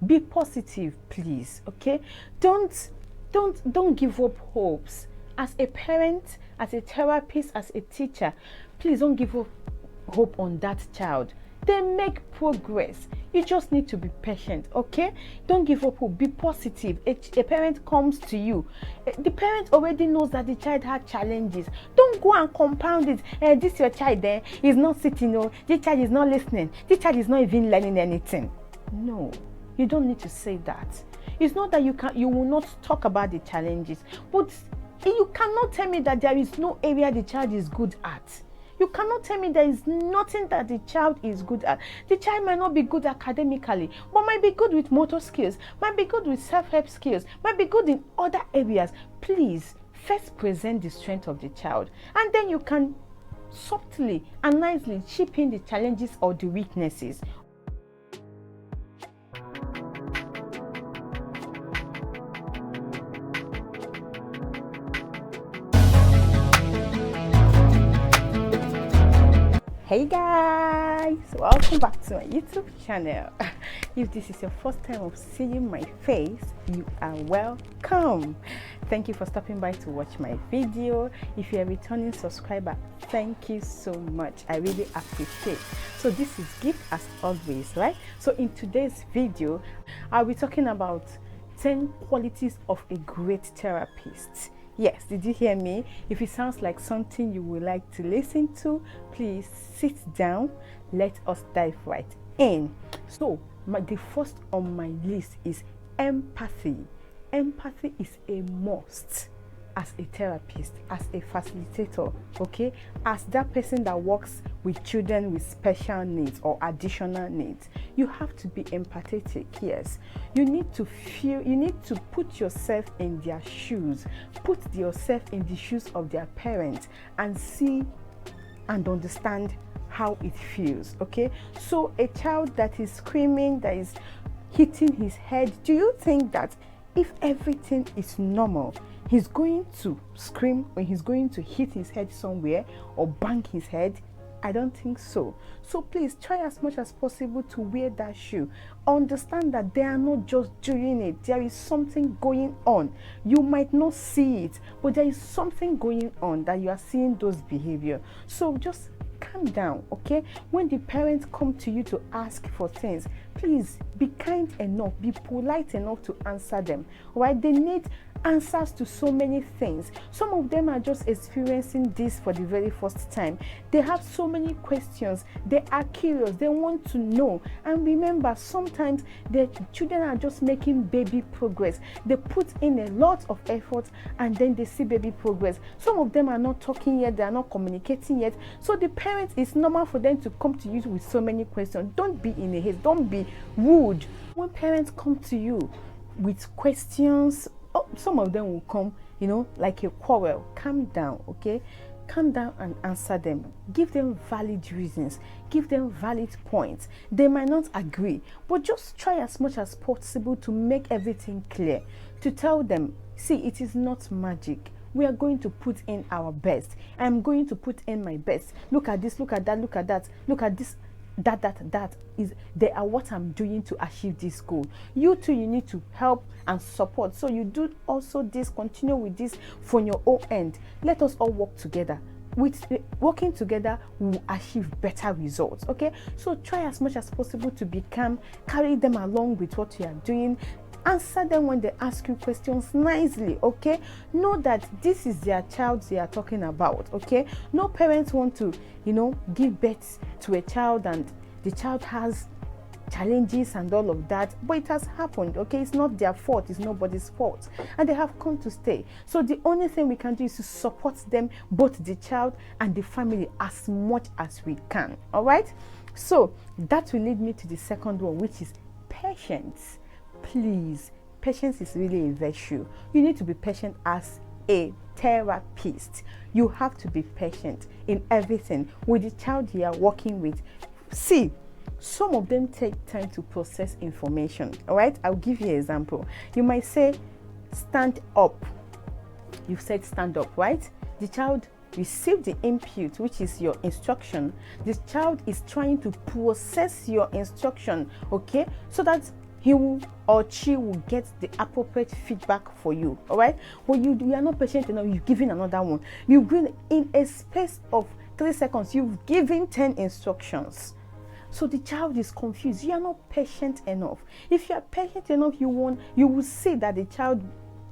Be positive, please. Okay, don't give up hopes. As a parent, as a therapist, as a teacher, please don't give up hope on that child. They make progress. You just need to be patient. Okay, don't give up hope. Be positive. A parent comes to you, the parent already knows that the child had challenges. Don't go and compound it. This your child there is not sitting. Oh, this child is not listening. This child is not even learning anything. No, you don't need to say that. It's not that you will not talk about the challenges, but you cannot tell me that there is no area the child is good at. You cannot tell me there is nothing that the child is good at. The child might not be good academically, but might be good with motor skills, might be good with self-help skills, might be good in other areas. Please, first present the strength of the child, and then you can subtly and nicely chip in the challenges or the weaknesses. Hey guys, welcome back to my YouTube channel. If this is your first time of seeing my face, you are welcome. Thank you for stopping by to watch my video. If you're a returning subscriber, thank you so much. I really appreciate. So this is gift as always, right? So in today's video, I'll be talking about 10 qualities of a great therapist. Yes, did you hear me? If it sounds like something you would like to listen to, please sit down. Let us dive right in. So, the first on my list is empathy. Empathy is a must as a therapist, as a facilitator, okay? As that person that works with children with special needs or additional needs. You have to be empathetic, yes. You need to feel, you need to put yourself in their shoes. Put yourself in the shoes of their parents and see and understand how it feels, okay? So a child that is screaming, that is hitting his head, do you think that if everything is normal, he's going to scream when he's going to hit his head somewhere or bang his head? I don't think so. So please try as much as possible to wear that shoe. Understand that they are not just doing it. There is something going on. You might not see it, but there is something going on that you are seeing those behavior. So just calm down, okay? When the parents come to you to ask for things, please be kind enough, be polite enough to answer them. Right? They need answers to so many things. Some of them are just experiencing this for the very first time. They have so many questions. They are curious. They want to know. And remember, sometimes the children are just making baby progress. They put in a lot of effort and then they see baby progress. Some of them are not talking yet. They are not communicating yet. So the parents, it's normal for them to come to you with so many questions. Don't be in a haste. Don't be rude. When parents come to you with questions, some of them will come, like a quarrel. Calm down, okay? Calm down and answer them. Give them valid reasons. Give them valid points. They might not agree, but just try as much as possible to make everything clear. To tell them, see, it is not magic. We are going to put in our best. I'm going to put in my best. Look at this, look at that, look at that, look at this. That is, they are what I'm doing to achieve this goal. You too, you need to help and support. So you do also this, continue with this from your own end. Let us all work together. With working together, we will achieve better results, okay? So try as much as possible to be calm, carry them along with what you are doing. Answer them when they ask you questions nicely, okay? Know that this is their child they are talking about, okay? No parents want to, give birth to a child and the child has challenges and all of that, but it has happened, okay? It's not their fault, it's nobody's fault, and they have come to stay. So the only thing we can do is to support them, both the child and the family, as much as we can. All right, so that will lead me to the second one, which is patience. Please, patience is really a virtue. You need to be patient as a therapist. You have to be patient in everything with the child you are working with. See, some of them take time to process information. All right, I'll give you an example. You might say, stand up. You've said stand up, right? The child received the input, which is your instruction. The child is trying to process your instruction, okay, so that he will or she will get the appropriate feedback for you. All right, but you are not patient enough. You've given another one. You've been in a space of 3 seconds, you've given 10 instructions. So the child is confused. You are not patient enough. If you are patient enough, you will see that the child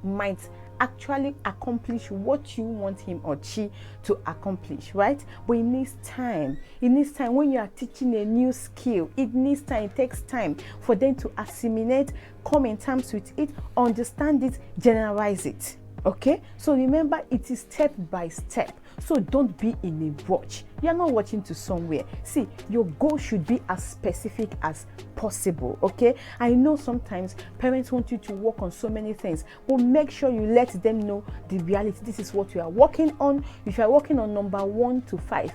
might actually accomplish what you want him or she to accomplish, right? But it needs time. It needs time. When you are teaching a new skill, it needs time. It takes time for them to assimilate, come in terms with it, understand it, generalize it. Okay, so remember, it is step by step. So don't be in a rush. You're not watching to somewhere. See, your goal should be as specific as possible. Okay, I know sometimes parents want you to work on so many things, but make sure you let them know the reality. This is what you are working on. If you are working on number 1 to 5,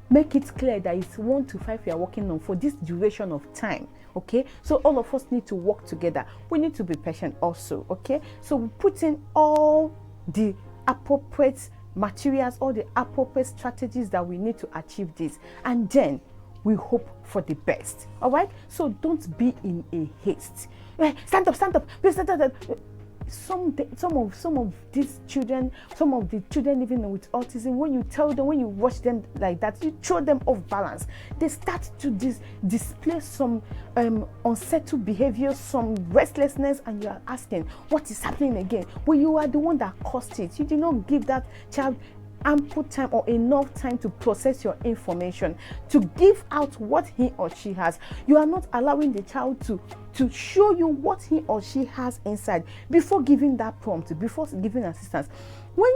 make it clear that it's 1 to 5 you are working on for this duration of time. Okay, so all of us need to work together. We need to be patient also. Okay, so we put in all the appropriate materials, all the appropriate strategies that we need to achieve this, and then we hope for the best. All right, so don't be in a haste. Stand up, please stand up. Some of these children, some of the children living with autism, when you tell them, when you watch them like that, you throw them off balance. They start to display some unsettled behavior, some restlessness, and you are asking, what is happening again? Well, you are the one that caused it. You did not give that child ample time or enough time to process your information, to give out what he or she has. You are not allowing the child to show you what he or she has inside before giving that prompt, before giving assistance. When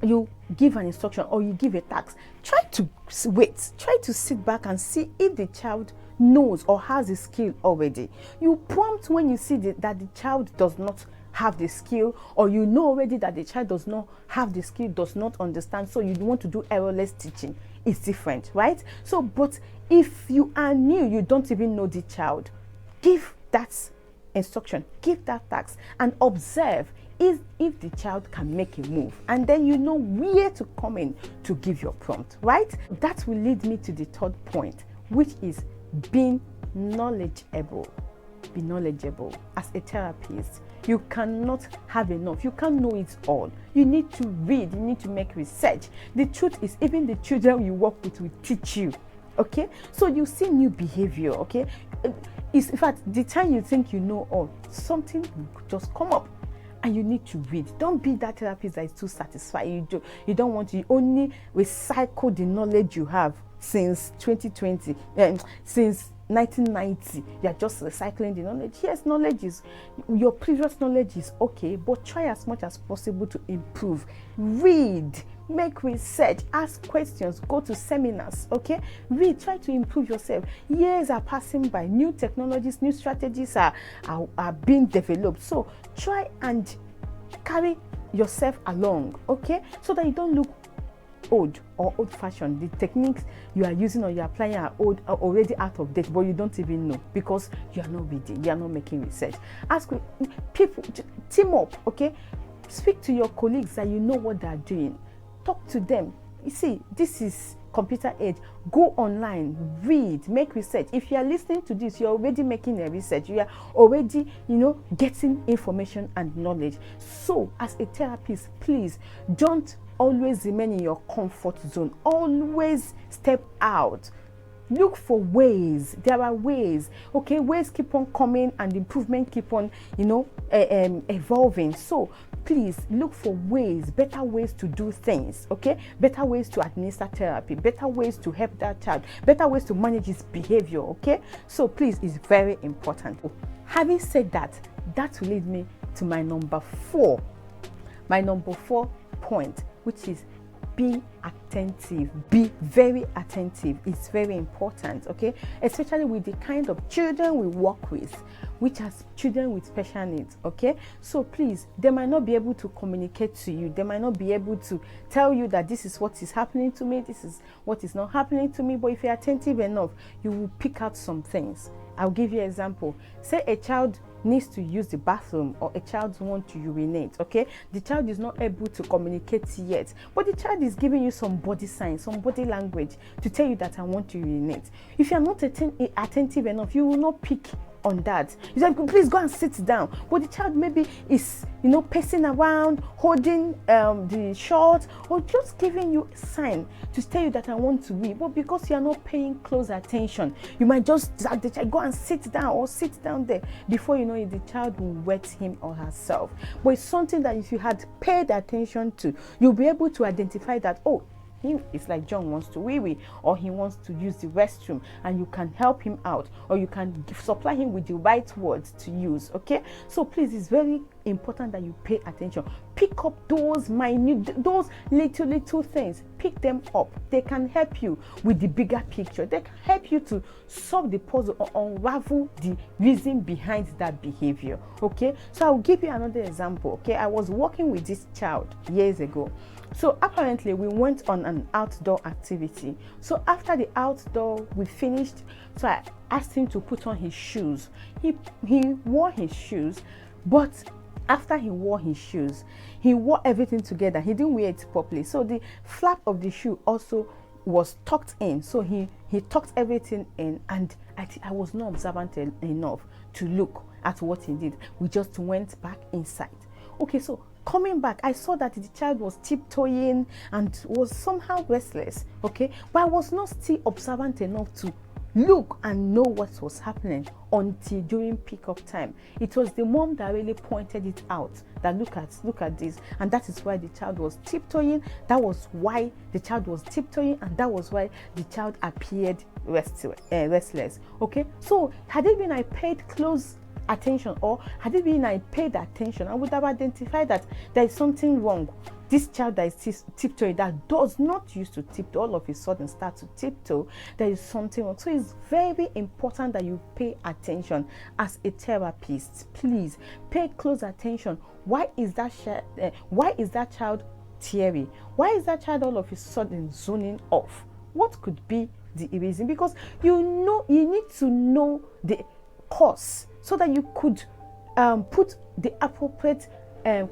you give an instruction or you give a task, try to wait, try to sit back and see if the child knows or has a skill already. You prompt when you see that the child does not have the skill, or you know already that the child does not have the skill, does not understand, so you want to do errorless teaching. It's different, right? So, but if you are new, you don't even know the child, give that instruction, give that task, and observe if the child can make a move, and then you know where to come in to give your prompt, right? That will lead me to the third point, which is being knowledgeable. Be knowledgeable. As a therapist, you cannot have enough. You can't know it all. You need to read. You need to make research. The truth is, even the children you work with will teach you. Okay, so you see new behavior. Okay, it's, in fact, the time you think you know all, something will just come up, and you need to read. Don't be that therapist that is too satisfied. You don't want to only recycle the knowledge you have since 2020, since 1990. You are just recycling the knowledge. Yes, knowledge is, your previous knowledge is okay, but try as much as possible to improve. Read, make research, ask questions, go to seminars. Okay, read, try to improve yourself. Years are passing by, new technologies, new strategies are being developed, so try and carry yourself along, okay, so that you don't look old or old-fashioned. The techniques you are using or you are applying are already out of date, but you don't even know because you are not reading, you are not making research. Ask people, team up, okay? Speak to your colleagues that you know what they are doing. Talk to them. You see, this is computer age. Go online, read, make research. If you are listening to this, you're already making a research. You are already, getting information and knowledge. So, as a therapist, please don't always remain in your comfort zone. Always step out. Look for ways. There are ways. Okay, ways keep on coming and improvement keep on, evolving. So please look for ways, better ways to do things. Okay, better ways to administer therapy, better ways to help that child, better ways to manage his behavior. Okay, so please, it's very important. Having said that, that will lead me to my number 4. My number 4 point, which is be attentive. Be very attentive. It's very important, okay? Especially with the kind of children we work with, which are children with special needs, okay? So please, they might not be able to communicate to you. They might not be able to tell you that this is what is happening to me, this is what is not happening to me, but if you're attentive enough, you will pick out some things. I'll give you an example. Say a child needs to use the bathroom, or a child wants to urinate, okay? The child is not able to communicate yet, but the child is giving you some body signs, some body language to tell you that I want to urinate. If you are not attentive enough, you will not pick on that. You say, please go and sit down. But the child maybe is, pacing around, holding the short, or just giving you a sign to tell you that I want to read. But because you are not paying close attention, you might just tell the child, go and sit down or sit down there. Before you know it, the child will wet him or herself. But it's something that if you had paid attention to, you'll be able to identify that, oh, it's like John wants to wee, or he wants to use the restroom, and you can help him out, or you can supply him with the right words to use. Okay, so please, it's very important that you pay attention. Pick up those little things. Pick them up. They can help you with the bigger picture. They can help you to solve the puzzle or unravel the reason behind that behavior. Okay, so I'll give you another example. Okay, I was working with this child years ago. So apparently we went on an outdoor activity. So after the outdoor, we finished. So I asked him to put on his shoes. He wore his shoes, but after he wore his shoes, he wore everything together. He didn't wear it properly. So the flap of the shoe also was tucked in. So he tucked everything in, and I was not observant enough to look at what he did. We just went back inside. Okay, so coming back, I saw that the child was tiptoeing and was somehow restless. Okay, but I was not still observant enough to look and know what was happening until during pick-up time. It was the mom that really pointed it out, that look at this, and that is why the child was tiptoeing. That was why the child was tiptoeing, and that was why the child appeared restless. Okay, so had it been I paid close attention, or had it been I paid attention, I would have identified that there is something wrong. This child that is tiptoeing, that does not used to tiptoe, all of a sudden start to tiptoe, there is something wrong. So it's very important that you pay attention as a therapist. Please pay close attention. Why is that child teary? Why is that child all of a sudden zoning off? What could be the reason? Because you need to know the cause, so that you could put the appropriate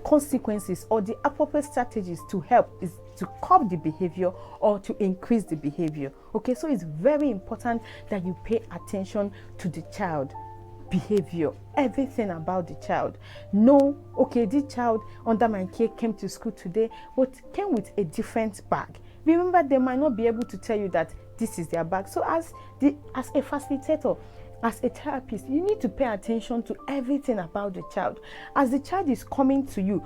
consequences or the appropriate strategies to help is to curb the behavior or to increase the behavior. Okay, so it's very important that you pay attention to the child behavior, everything about the child. No, okay, this child under my care came to school today, but came with a different bag. Remember, they might not be able to tell you that this is their bag. So as a facilitator, as a therapist, you need to pay attention to everything about the child. As the child is coming to you,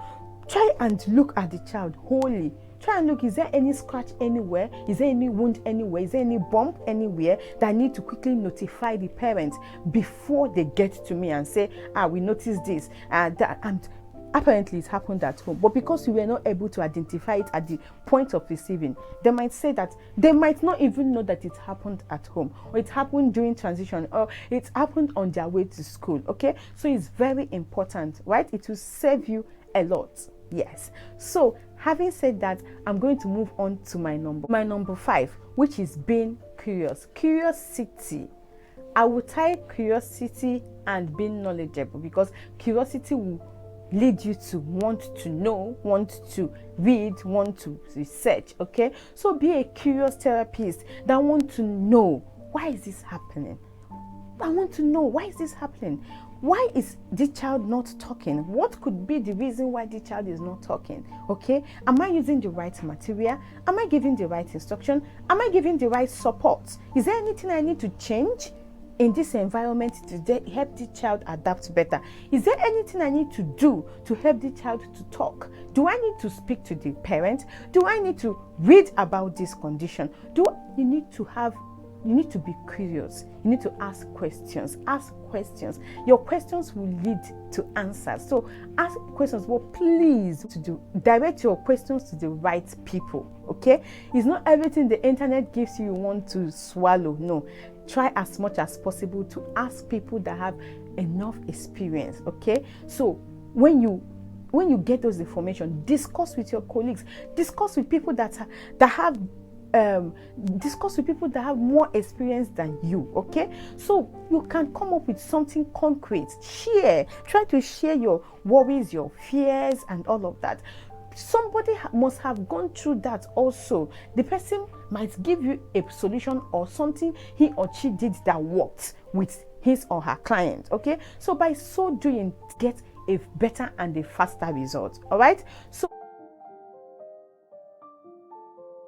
try and look at the child wholly. Try and look, is there any scratch anywhere? Is there any wound anywhere? Is there any bump anywhere that I need to quickly notify the parents before they get to me and say, we noticed this and that, and apparently it happened at home. But because we were not able to identify it at the point of receiving, they might say that they might not even know that it happened at home, or it happened during transition, or it happened on their way to school. Okay, so it's very important, right? It will save you a lot. Yes. So having said that, I'm going to move on to my number 5, which is being curious. Curiosity. I will tie curiosity and being knowledgeable, because curiosity will lead you to want to know, want to read, want to research. Okay, so be a curious therapist that want to know, why is this happening? I want to know, why is this happening? Why is this child not talking? What could be the reason why the child is not talking? Okay, am I using the right material? Am I giving the right instruction? Am I giving the right support? Is there anything I need to change in this environment to help the child adapt better? Is there anything I need to do to help the child to talk? Do I need to speak to the parent? Do I need to read about this condition? You need to be curious. You need to ask questions. Ask questions. Your questions will lead to answers. So ask questions, but please direct your questions to the right people. Okay? It's not everything the internet gives you want to swallow. No. Try as much as possible to ask people that have enough experience. Okay? So when you get those information, discuss with your colleagues, discuss with people that have more experience than you. Okay, so you can come up with something concrete. Try to share your worries, your fears, and all of that. Somebody must have gone through that also. The person might give you a solution or something he or she did that worked with his or her client. Okay, so by so doing, get a better and a faster result. All right, so